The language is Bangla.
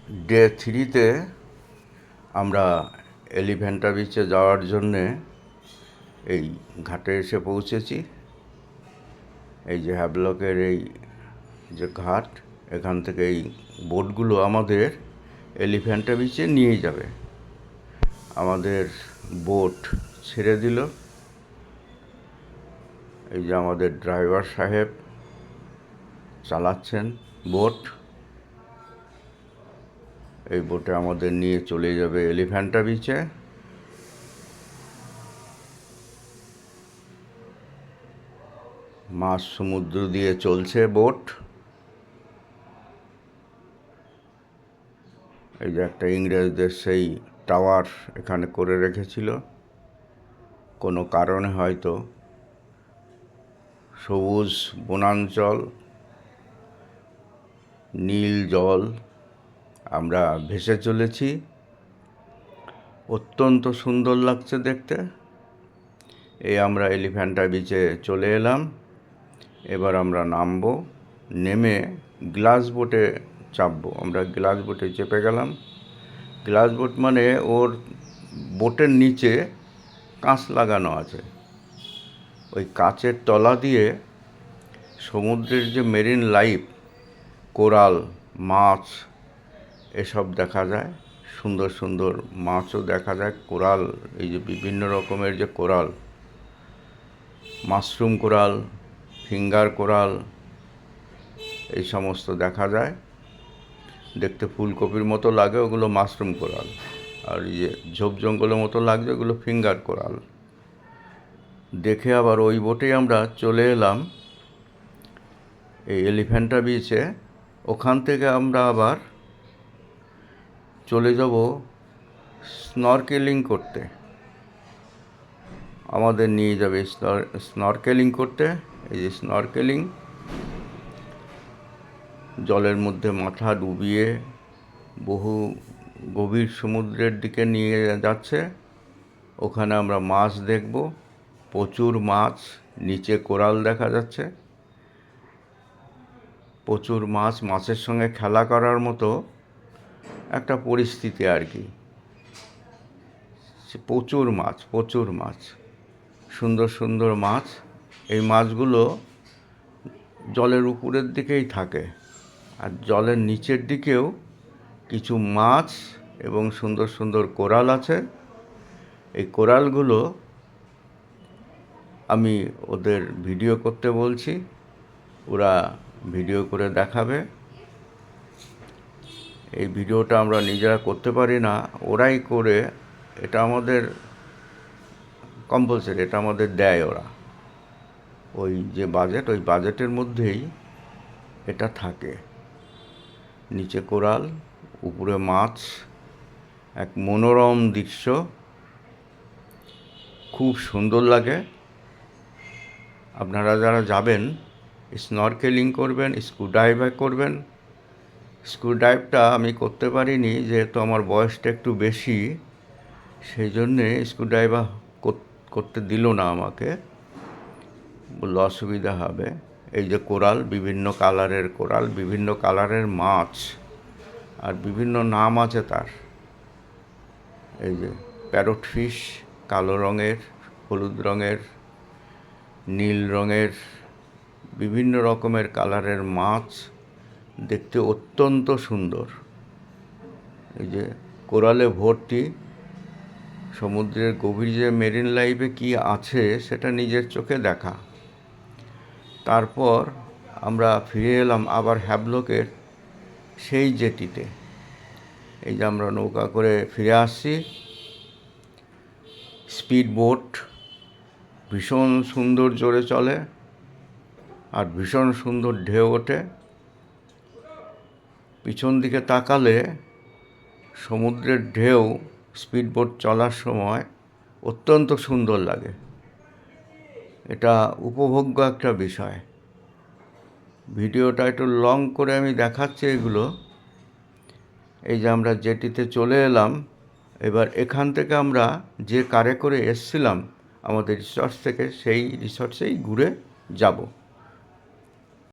ডে 3-তে আমরা এলিফ্যান্টা বিচে যাওয়ার জন্যে এই ঘাটে এসে পৌঁছেছি। এই যে হ্যাভলকের এই যে ঘাট, এখান থেকে এই বোটগুলো আমাদের এলিফ্যান্টা বিচে নিয়ে যাবে। আমাদের বোট ছেড়ে দিল। এই যে আমাদের ড্রাইভার সাহেব চালাচ্ছেন বোট। এই বোটে আমাদের নিয়ে চলে যাবে এলিফ্যান্টা বিচে। মাঝ সমুদ্র দিয়ে চলছে বোট। এই যে একটা ইংরেজদের সেই টাওয়ার এখানে করে রেখেছিল, কোনো কারণে হয়তো। সবুজ বনাঞ্চল, নীল জল, আমরা ভেসে চলেছি। অত্যন্ত সুন্দর লাগছে দেখতে। এই আমরা এলিফ্যান্টা বিচে চলে এলাম। এবার আমরা নামবো, নেমে গ্লাস বোটে চাপবো। আমরা গ্লাস বোটে চেপে গেলাম। গ্লাস বোট মানে ওর বোটের নিচে কাঁচ লাগানো আছে। ওই কাচের তলা দিয়ে সমুদ্রের যে মেরিন লাইফ, কোরাল, মাছ এসব দেখা যায়। সুন্দর সুন্দর মাছও দেখা যায়। কোরাল, এই যে বিভিন্ন রকমের যে coral, mushroom coral, finger coral, এই সমস্ত দেখা যায়। দেখতে ফুলকপির মতো লাগে, ওগুলো মাশরুম কোরাল। আর এই যে ঝোপ জঙ্গলের মতো লাগছে, ওগুলো ফিঙ্গার কোরাল। দেখে আবার ওই বোটেই আমরা চলে এলাম এই এলিফ্যান্টা বিচে। ওখান থেকে আমরা আবার চলে যাব স্নরকেলিং করতে। আমাদের নিয়ে যাবে স্নরকেলিং করতে। এই যে স্নরকেলিং, জলের মধ্যে মাথা ডুবিয়ে বহু গভীর সমুদ্রের দিকে নিয়ে যাচ্ছে। ওখানে আমরা মাছ দেখব, প্রচুর মাছ। নিচে কোরাল দেখা যাচ্ছে, প্রচুর মাছ। মাছের সঙ্গে খেলা করার মতো একটা পরিস্থিতি আর কি। প্রচুর মাছ, প্রচুর মাছ, সুন্দর সুন্দর মাছ। এই মাছগুলো জলের উপরের দিকেই থাকে, আর জলের নিচের দিকেও কিছু মাছ এবং সুন্দর সুন্দর কোরাল আছে। এই কোরালগুলো আমি ওদের ভিডিও করতে বলছি, ওরা ভিডিও করে দেখাবে। এই ভিডিওটা আমরা নিজেরা করতে পারি না, ওরাই করে। এটা আমাদের কম্পালসারি, এটা আমাদের দেয় ওরা। ওই যে বাজেট, ওই বাজেটের মধ্যেই এটা থাকে। নিচে কোরাল, উপরে মাছ, এক মনোরম দৃশ্য, খুব সুন্দর লাগে। আপনারা যারা যাবেন, স্নরকেলিং করবেন, স্কুডাইভার করবেন। স্কুডাইভটা আমি করতে পারিনি, যেহেতু আমার বয়সটা একটু বেশি, সেই জন্যে স্কুডাইভার করতে দিল না আমাকে, বললো অসুবিধা হবে। এই যে কোরাল, বিভিন্ন কালারের কোরাল, বিভিন্ন কালারের মাছ, আর বিভিন্ন নাম আছে তার। এই যে প্যারট ফিশ, কালো রঙের, হলুদ রঙের, নীল রঙের, বিভিন্ন রকমের কালারের মাছ। দেখতে অত্যন্ত সুন্দর। এই যে কোরালে ভর্তি। সমুদ্রের গভীর যে মেরিন লাইফে কী আছে সেটা নিজের চোখে দেখা। তারপর আমরা ফিরে এলাম আবার হ্যাভলকের সেই জেটিতে। এই যে আমরা নৌকা করে ফিরে আসছি। স্পিড বোট ভীষণ সুন্দর জোরে চলে, আর ভীষণ সুন্দর ঢেউ ওঠে। পিছন দিকে তাকালে সমুদ্রের ঢেউ স্পিডবোট চলার সময় অত্যন্ত সুন্দর লাগে। এটা উপভোগ্য একটা বিষয়। ভিডিওটা একটু লং করে আমি দেখাচ্ছি এগুলো। এই যে আমরা জেটিতে চলে এলাম। এবার এখান থেকে আমরা যে কারে করে এসছিলাম আমাদের রিসর্ট থেকে, সেই রিসর্টেই ঘুরে যাব।